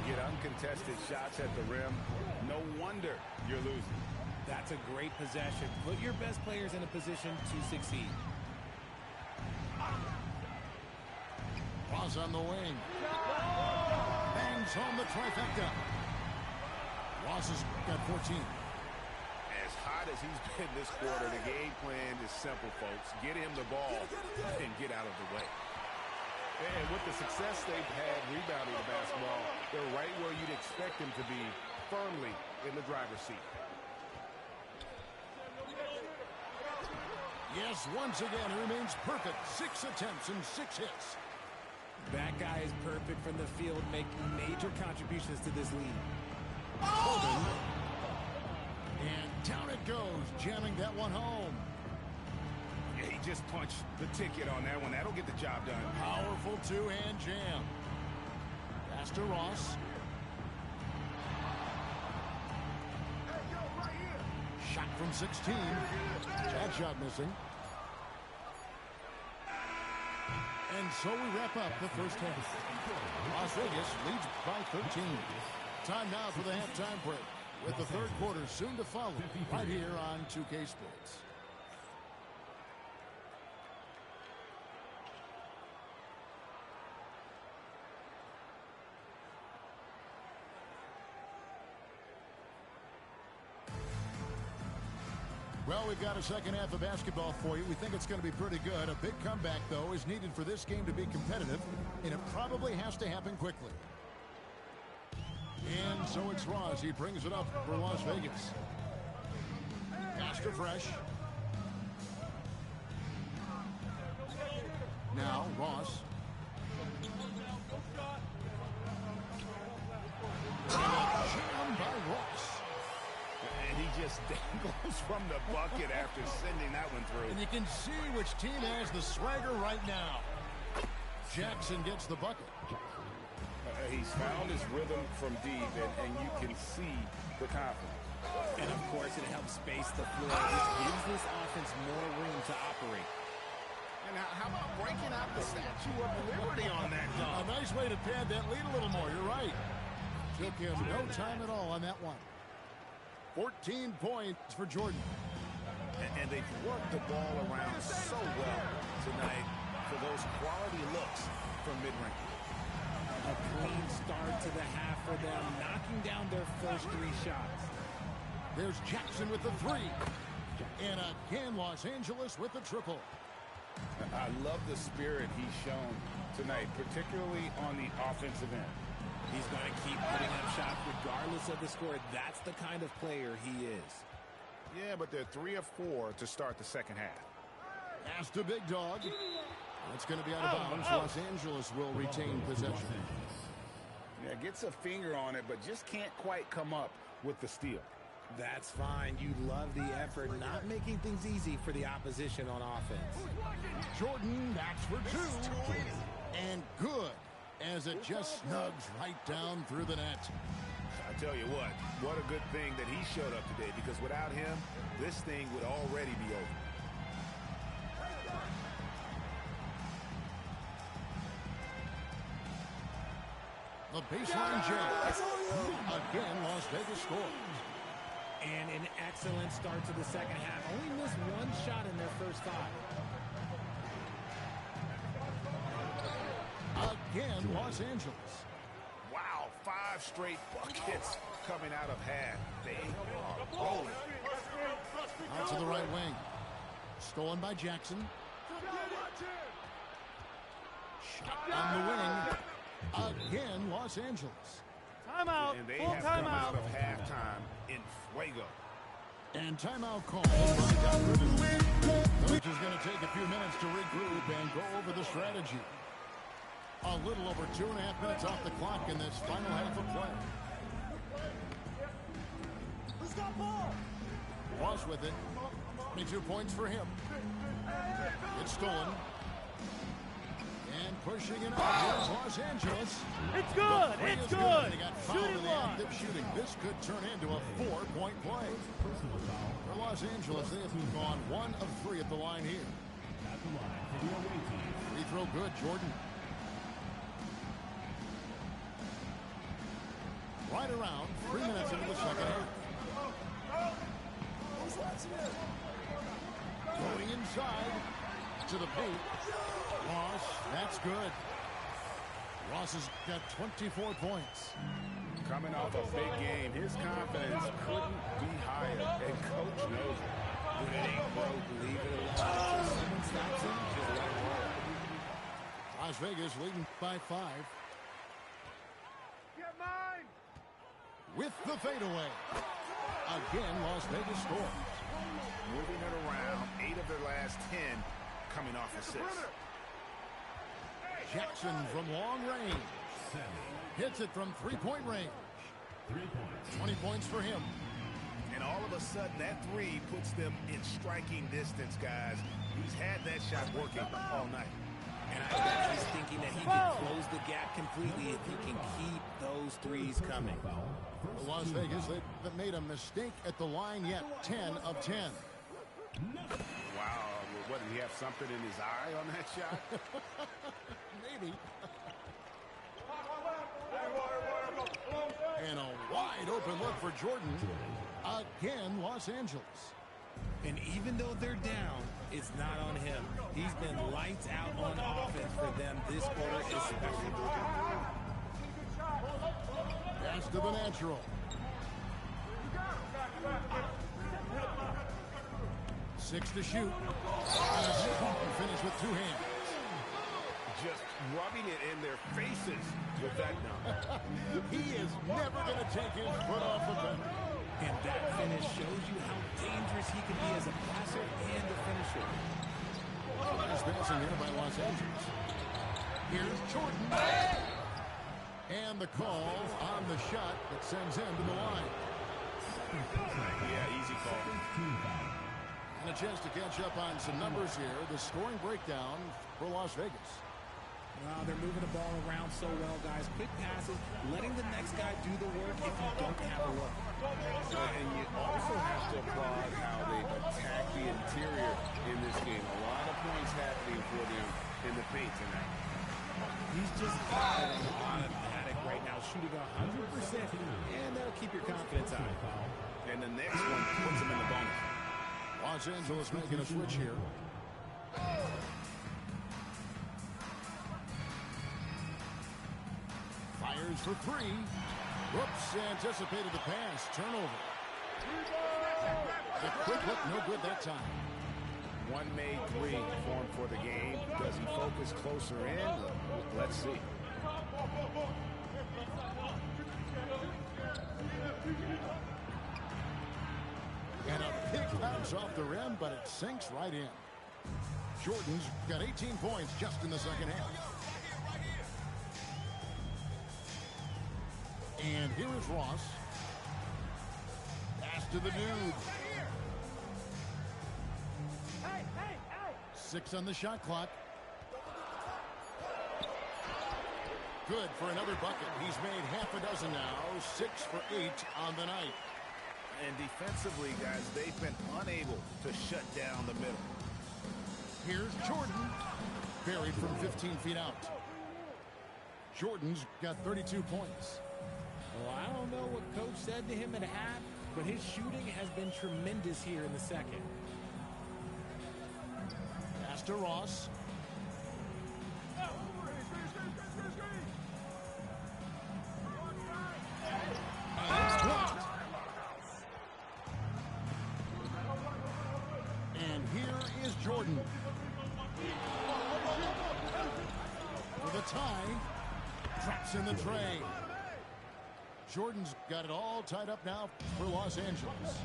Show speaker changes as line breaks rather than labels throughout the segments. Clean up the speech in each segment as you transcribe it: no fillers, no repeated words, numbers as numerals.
get uncontested shots at the rim. No wonder you're losing.
That's a great possession. Put your best players in a position to succeed.
Ross on the wing. Bangs home the trifecta. Ross has got 14.
As hot as he's been this quarter, the game plan is simple, folks. Get him the ball and get out of the way. And with the success they've had rebounding the basketball, they're right where you'd expect them to be, firmly in the driver's seat.
Yes, once again, he remains perfect. 6 attempts and 6 hits.
That guy is perfect from the field, making major contributions to this lead.
Oh! And down it goes, jamming that one home.
Yeah, he just punched the ticket on that one. That'll get the job done.
Powerful two-hand jam. Pass to Ross. Shot from 16. That shot missing. And so we wrap up the first half. Las Vegas leads by 13. Time now for the halftime break, with the third quarter soon to follow, right here on 2K Sports. Well, we've got a second half of basketball for you. We think it's going to be pretty good. A big comeback, though, is needed for this game to be competitive, and it probably has to happen quickly. And so it's Ross. He brings it up for Las Vegas. Pass to Fresh. Now, Ross. Jam by Ross.
And he just dangles from the bucket after sending that one through.
And you can see which team has the swagger right now. Jackson gets the bucket.
He's found his rhythm from deep, and you can see the confidence.
And, of course, it helps space the floor, which gives this offense more room to operate.
And how about breaking out the Statue of Liberty on that dunk?
A nice way to pad that lead a little more. You're right. Took him no time at all on that one. 14 points for Jordan.
And they've worked the ball around so well tonight for those quality looks from mid-range.
A clean start to the half for them, knocking down their first 3 shots.
There's Jackson with the 3. And again, Los Angeles with the triple.
I love the spirit he's shown tonight, particularly on the offensive end.
He's going to keep putting up shots regardless of the score. That's the kind of player he is.
Yeah, but they're 3 of 4 to start the second half.
Pass to Big Dog. It's going to be out of bounds. Los Angeles will retain possession.
Yeah, gets a finger on it, but just can't quite come up with the steal.
That's fine. You love the effort, not making things easy for the opposition on offense.
Jordan backs for 2. And good, as it just snugs right down through the net.
I tell you what a good thing that he showed up today, because without him, this thing would already be over.
The baseline jam. Again, Las Vegas scores.
And an excellent start to the second half. Only missed 1 shot in their first 5.
Again, Los Angeles.
Wow, 5 straight buckets coming out of half. They are rolling.
Out to the right wing. Stolen by Jackson. Shot on the wing. Again, Los Angeles.
Timeout.
And they
Full
have come
timeout.
out of halftime in fuego.
And timeout call. Coach is going to take a few minutes to regroup and go over the strategy. A little over 2.5 minutes off the clock in this final half of play.
Who's got ball?
Ross with it. 22 points for him. It's stolen. And pushing it out. Here's Los Angeles.
It's good. It's good.
They got fouled
Shooting
in the
one.
active shooting. This could turn into a 4-point play. For Los Angeles, they have gone 1 of 3 at the line here. Free throw good, Jordan. Right around 3 minutes into the second half. Going inside to the paint. Ross, that's good. Ross has got 24 points.
Coming off a big game, his confidence couldn't be higher, and Coach knows it.
When it ain't broke, leave it alone. If someone stops him, just let it roll.
Las Vegas leading by 5.
Get mine!
With the fadeaway. Again, Las Vegas scores.
Moving it around, 8 of their last 10 coming off assists.
Jackson from long range. Hits it from three-point range. 20 points for him.
And all of a sudden, that three puts them in striking distance, guys. He's had that shot working all night.
And I bet he's thinking that he can close the gap completely if he can keep those threes coming.
Las Vegas, they've made a mistake at the line yet. 10 of 10.
Wow, what, did he have something in his eye on that shot?
Maybe. And a wide open look for Jordan. Again, Los Angeles.
And even though they're down, it's not on him. He's been lights out on offense for them this quarter especially.
Pass to the natural. 6 to shoot. And a strong finish with 2 hands.
Just rubbing it in their faces with that number.
He is never going to take his foot off the pedal.
And that finish shows you how dangerous he can be as a passer and a finisher.
Nice passing here by Los Angeles. Here's Jordan. And the call on the shot that sends him to the line.
Yeah, easy call.
And a chance to catch up on some numbers here. The scoring breakdown for Las Vegas.
Wow, they're moving the ball around so well, guys. Quick passes, letting the next guy do the work if you don't have a look.
And you also have to applaud how they've attacked the interior in this game. A lot of points happening for them in the paint tonight.
He's just automatic right now, shooting 100%, and that'll keep your confidence high.
And the next one puts him in the bonus.
Los Angeles making a switch here. Fires for 3. Whoops, anticipated the pass. Turnover. The quick look, no good that time.
One made 3 formed for the game. Does he focus closer in? Let's see.
And a big bounce off the rim, but it sinks right in. Jordan's got 18 points just in the second half. And here is Ross. Pass to the dude. 6 on the shot clock. Good for another bucket. He's made half a dozen now. 6 for 8 on the night.
And defensively, guys, they've been unable to shut down the middle.
Here's Jordan. Buried from 15 feet out. Jordan's got 32 points.
Well, I don't know what Coach said to him at half, but his shooting has been tremendous here in the second.
Pass to Ross. And it's blocked. And here is Jordan. For the tie. Drops in the tray. Jordan's got it all tied up now for Los Angeles.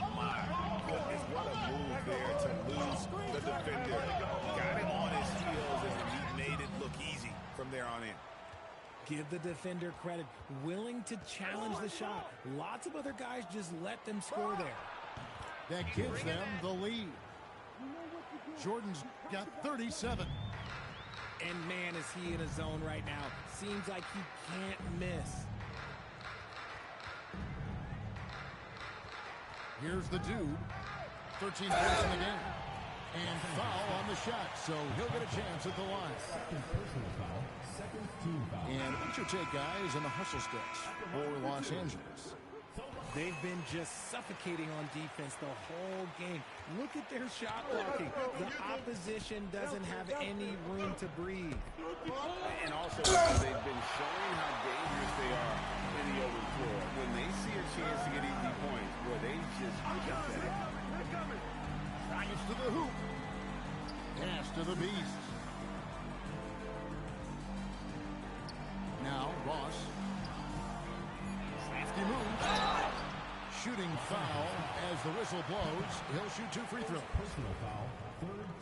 My goodness, what a move there to lose the defender. Got him on his heels and he made it look easy from there on in.
Give the defender credit. Willing to challenge the shot. Lots of other guys just let them score there.
That gives them the lead. Jordan's got 37.
And man, is he in a zone right now. Seems like he can't miss.
Here's the dude. 13 points in the game. And foul on the shot, so he'll get a chance at the line. And what's your take, guys, in the hustle stretch for Los Angeles?
They've been just suffocating on defense the whole game. Look at their shot blocking. The opposition doesn't have any room to breathe.
And also, they've been showing how dangerous they are in the open floor. When they see a chance to get easy points, where they just jump at it.
Drives to the hoop. Pass to the beast. Now, Ross. Crafty move. Shooting foul as the whistle blows. He'll shoot 2 free throws.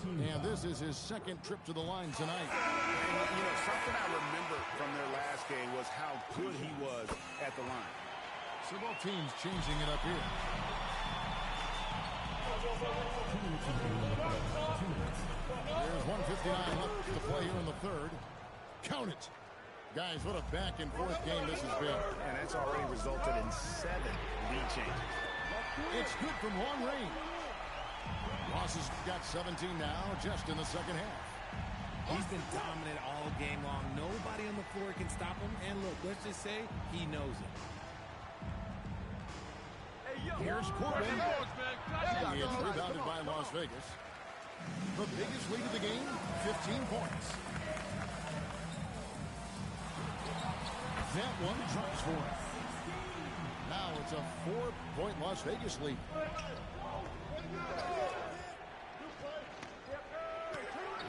And this is his second trip to the line tonight.
And, you know, something I remember from their last game was how good he was at the line.
So both teams changing it up here. There's 1:59 left to play here in the third. Count it. Guys, what a back-and-forth game this has been.
And that's already resulted in 7 lead changes.
It's good from long range. Ross has got 17 now, just in the second half.
He's been dominant all game long. Nobody on the floor can stop him. And look, let's just say he knows it.
Here's Corbin. It's rebounded by Las Vegas. The biggest lead of the game, 15 points. That one tries for it. Now it's a 4-point Las Vegas lead.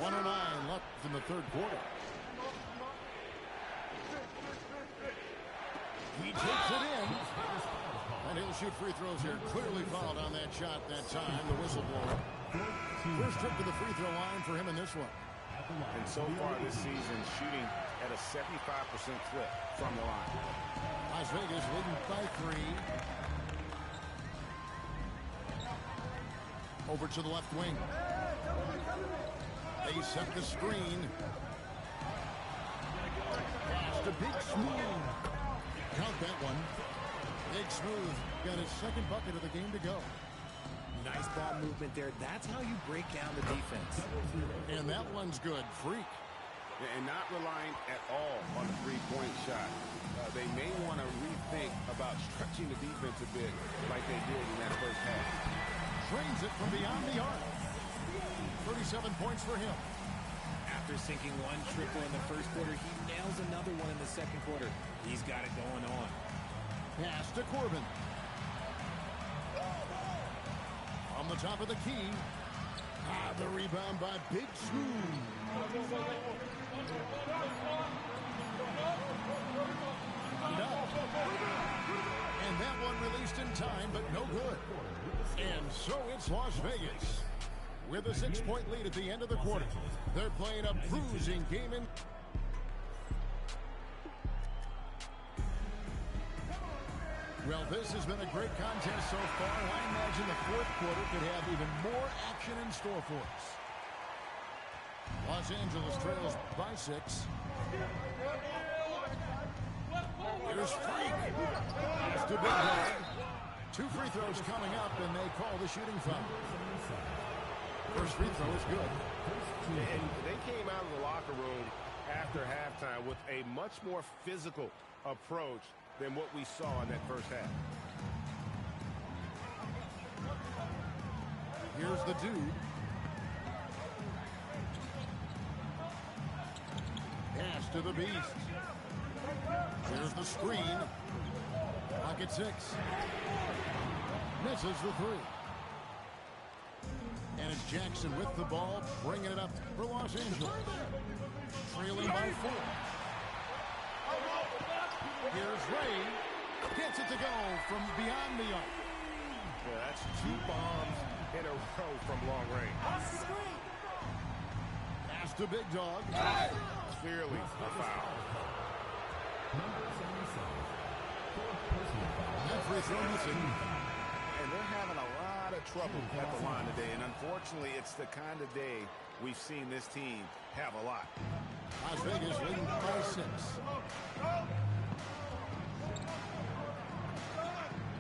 .109 left in the third quarter. He takes it in. And he'll shoot free throws here. Clearly fouled on that shot that time. The whistle blower. First trip to the free throw line for him in this one.
And so far this season, shooting at a 75% clip from the line.
Las Vegas leading by 3. Over to the left wing. They set the screen. Pass to Big Smooth. Count that one. Big Smooth got his second bucket of the game to go.
Nice ball movement there. That's how you break down the defense.
And that one's good. Freak.
And not relying at all on the three-point shot. They may want to rethink about stretching the defense a bit like they did in that first half.
Trains it from beyond the arc. 37 points for him.
After sinking one triple in the first quarter, he nails another one in the second quarter. He's got it going on.
Pass to Corbin. On the top of the key. The rebound by Big Smooth. And that one released in time, but no good. And so it's Las Vegas with a 6-point lead at the end of the quarter. They're playing a bruising game in. Well, this has been a great contest so far. I imagine the fourth quarter could have even more action in store for us. Los Angeles trails by 6. Here's Freak. It's to Big Dog. 2 free throws coming up, and they call the shooting foul. First free throw is good.
And they came out of the locker room after halftime with a much more physical approach than what we saw in that first half.
Here's the dude. Pass to the beast. There's the screen. Pocket 6. Misses the 3. And it's Jackson with the ball, bringing it up for Los Angeles. Trailing by 4. Here's Ray. Gets it to go from beyond the arc.
Yeah, that's 2 bombs in a row from long range.
Pass to Big Dog.
Clearly a foul.
That free throw missing.
And they're having a lot of trouble at the line today. And unfortunately, it's the kind of day we've seen this team have a lot.
Las Vegas leading by 6.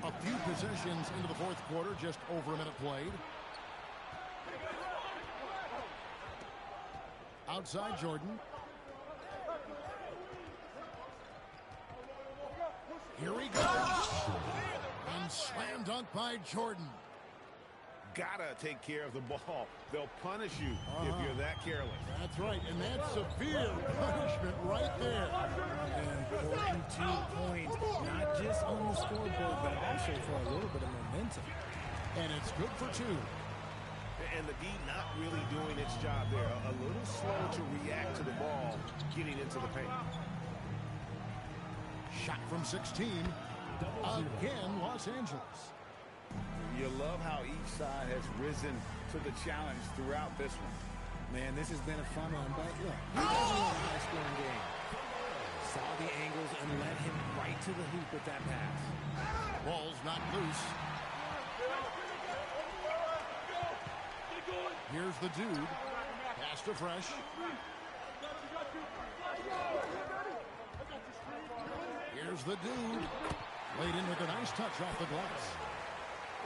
A few possessions into the fourth quarter, just over a minute played. Outside Jordan. Here he goes. And slam dunk by Jordan.
Gotta take care of the ball. They'll punish you if you're that careless.
That's right, and that's severe punishment right there.
Important 2 points, not just on the scoreboard, but also for a little bit of momentum.
And it's good for 2.
And the D not really doing its job there. A little slow to react to the ball getting into the paint.
Shot from 16. Again, Los Angeles.
You love how each side has risen to the challenge throughout this one.
Man, this has been a fun one, but look, who doesn't want a high-scoring game? Saw the angles and led him right to the hoop with that pass.
Ball's not loose. Here's the dude. Pass to Fresh. Here's the dude. Laid in with a nice touch off the glass.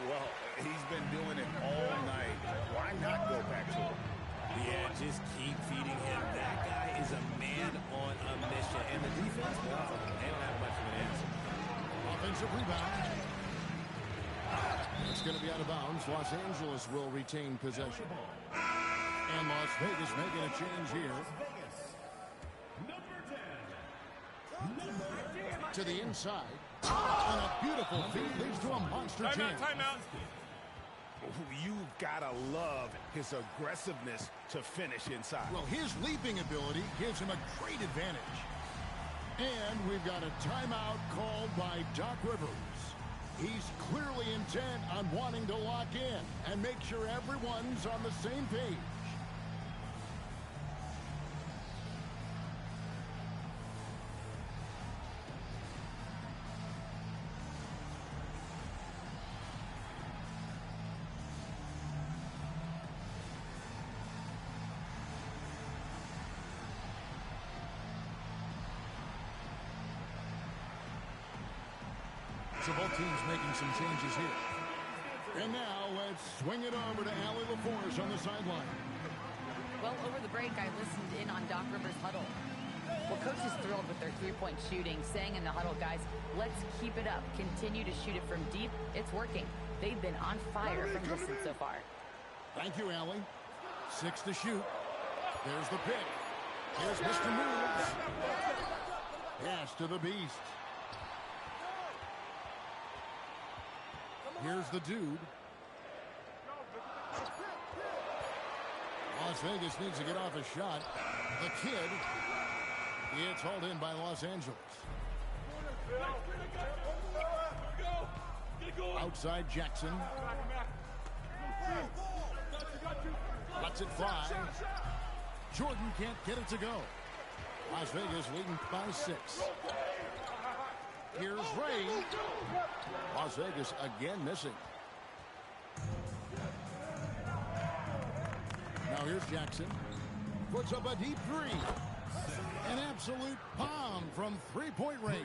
Well, he's been doing it all night. Why not go back to him?
Yeah, just keep feeding him. That guy is a man on a mission. And the defense, well, they don't have much of an answer.
Offensive rebound. It's going to be out of bounds. Los Angeles will retain possession. And Las Vegas making a change here. To the inside. And a beautiful feed leads to a monster jam.
Timeout.
You've got to love his aggressiveness to finish inside.
Well, his leaping ability gives him a great advantage. And we've got a timeout called by Doc Rivers. He's clearly intent on wanting to lock in and make sure everyone's on the same page. So both teams making some changes here. And now let's swing it over to Allie LaForce on the sideline.
Well, over the break, I listened in on Doc Rivers' huddle. Well, Coach is thrilled with their three-point shooting, saying in the huddle, guys, let's keep it up. Continue to shoot it from deep. It's working. They've been on fire from distance so far.
Thank you, Allie. 6 to shoot. There's the pick. Here's Mr. Moves. Pass to the beast. Here's the dude. Las Vegas needs to get off a shot. The kid. It's hauled in by Los Angeles. Outside Jackson. Lets it fly. Jordan can't get it to go. Las Vegas leading by 6. Here's Ray. Las Vegas again missing. Now here's Jackson. Puts up a deep 3. An absolute bomb from three-point range.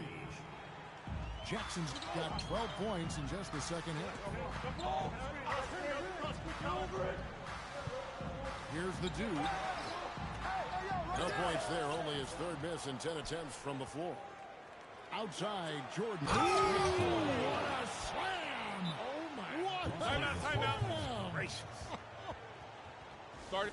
Jackson's got 12 points in just the second half. Here's the dude. No points there, only his third miss in 10 attempts from the floor. Outside, Jordan. What a slam!
Oh, my.
What?
Timeout.
Gracious.
Started.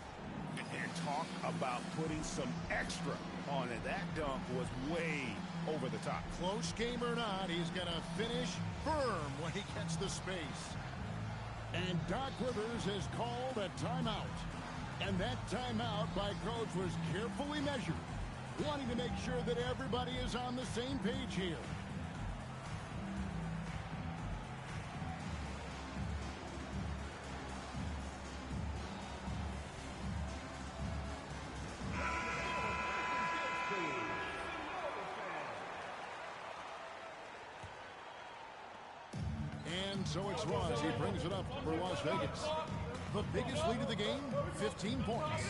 And talk about putting some extra on it. That dunk was way over the top.
Close game or not, he's going to finish firm when he gets the space. And Doc Rivers has called a timeout. And that timeout by Coach was carefully measured, wanting to make sure that everybody is on the same page here. And so it's Ross. He brings it up for Las Vegas. The biggest lead of the game, 15 points.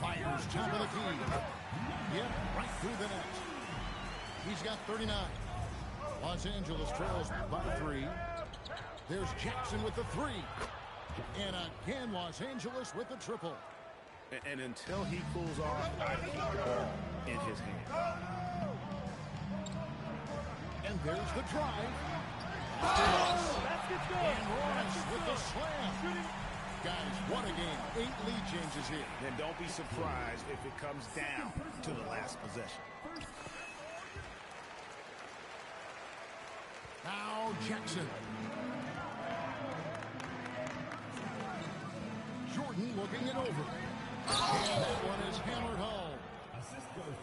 Fires top of the key. Yep, right through the net. He's got 39. Los Angeles trails by 3. There's Jackson with the three. And again, Los Angeles with the triple.
And until he cools off, I keep the ball in his hand.
And there's the drive.
Basket's good.
And Ross with the slam. Guys, what a game. 8 lead changes here.
And don't be surprised if it comes down to the last possession.
Now Jackson. Jordan looking it over. And that one is hammered home.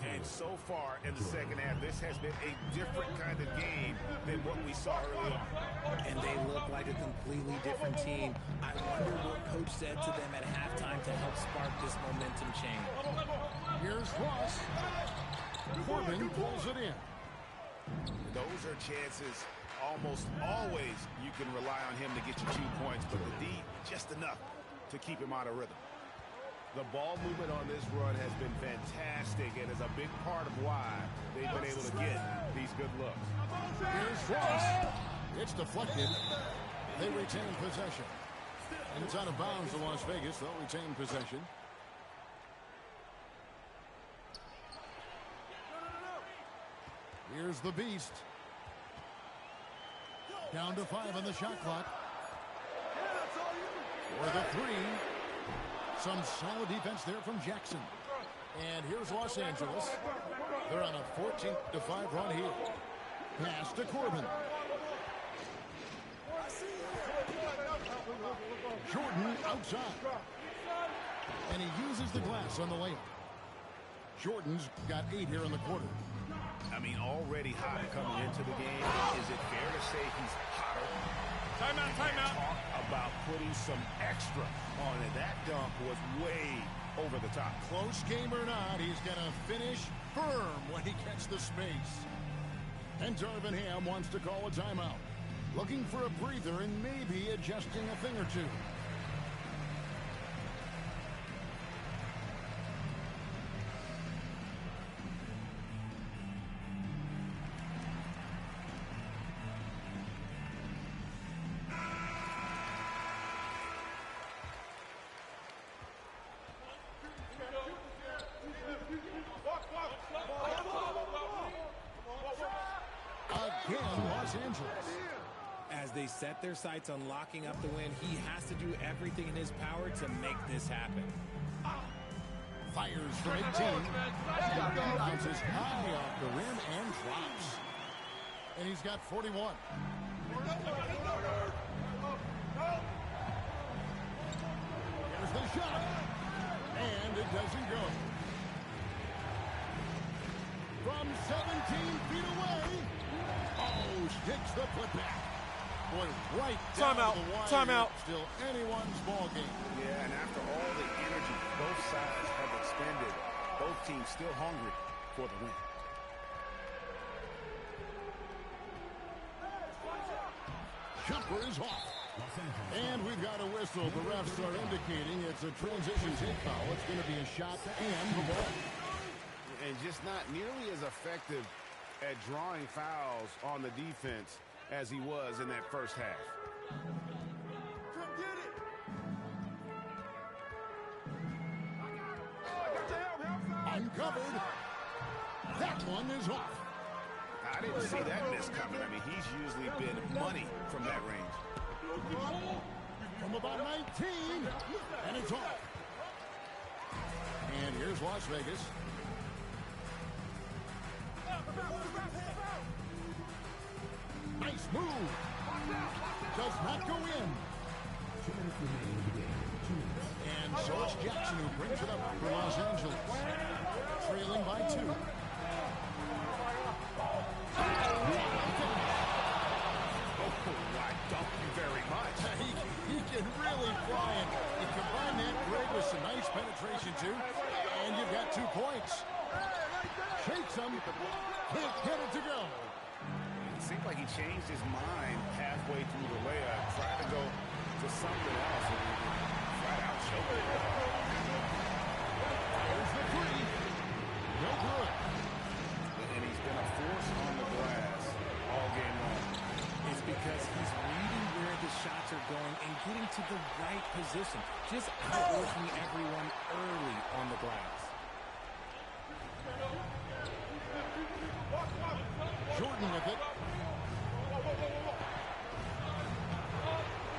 And so far in the second half, this has been a different kind of game than what we saw early on.
And they look like a completely different team. I wonder what coach said to them at halftime to help spark this momentum change.
Here's Ross. Corbin pulls it in.
Those are chances almost always you can rely on him to get you 2 points, but the D, just enough to keep him out of rhythm. The ball movement on this run has been fantastic and is a big part of why they've been able to get these good looks.
Here's Ross. It's deflected. They retain possession. And it's out of bounds to Las Vegas. They'll retain possession. Here's the Beast. Down to 5 on the shot clock. For the three. Some solid defense there from Jackson. And here's Los Angeles. They're on a 14-5 run here. Pass to Corbin. Jordan outside. And he uses the glass on the layup. Jordan's got 8 here in the quarter.
I mean, already hot coming into the game. Is it fair to say he's hotter?
Timeout, timeout.
Talk about putting some extra on it. That dunk was way over the top.
Close game or not, he's going to finish firm when he gets the space. And Darvin Ham wants to call a timeout. Looking for a breather and maybe adjusting a thing or two. Again, Los Angeles.
As they set their sights on locking up the win, he has to do everything in his power to make this happen.
Fires from 18. Bounces high off the rim and drops. And he's got 41. Here's the shot. And it doesn't go. From 17 feet away. Oh, sticks the putback. Boy, right down
Timeout.
to the wire.
Timeout.
Still anyone's ball game.
Yeah, and after all the energy both sides have expended, both teams still hungry for the win.
Jumper is off. And we've got a whistle. The refs are indicating it's a transition take foul. It's going to be a shot and the ball.
And just not nearly as effective at drawing fouls on the defense as he was in that first half.
Uncovered. That one is off.
I didn't see that miss coming. I mean, he's usually been money from that range.
From about 19. And it's off. And here's Las Vegas. Nice move. Does not go in. And so it's Jackson who brings it up for Los Angeles. Trailing by 2.
I don't very much.
He can really fly it. You combine that great with some nice penetration too, and you've got 2 points. Shakes him. Can't get it to go.
It seemed like he changed his mind halfway through the layup, tried to go to something else, and flat out choked it.
There's the 3. No good.
And he's been a force on the glass all game long.
It's because he's reading where the to the right position, just outworking everyone early on the glass.
Jordan with it.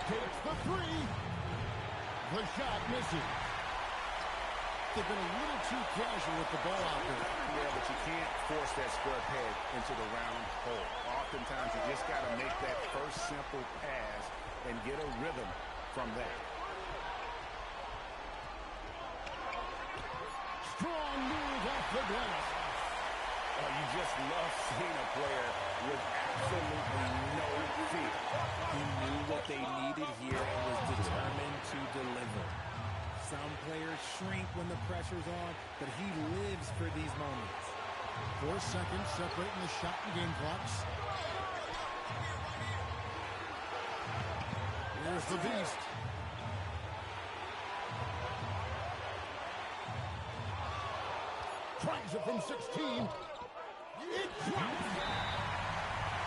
Takes the three. The shot misses. They've been a little too casual with the ball out there.
Yeah, but you can't force that square peg into the round hole. Oftentimes, you just got to make that first simple pass and get a rhythm from that.
Strong move off the glass.
Oh, you just love seeing a player with absolutely no fear.
He knew what they needed here and was determined to deliver. Some players shrink when the pressure's on, but he lives for these moments.
4 seconds separating the shot and game clocks. Here's the beast. Tries it from 16. It drops.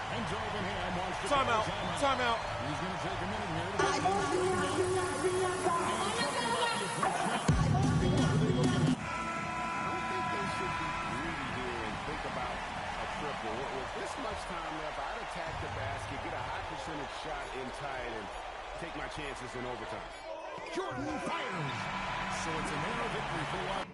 And Jordan Ham wants to
Timeout. Timeout.
He's going to take a minute here to get
With this much time left, I'd attack the basket, get a high percentage shot in tight, and take my chances in overtime.
Jordan fires. So it's a narrow victory for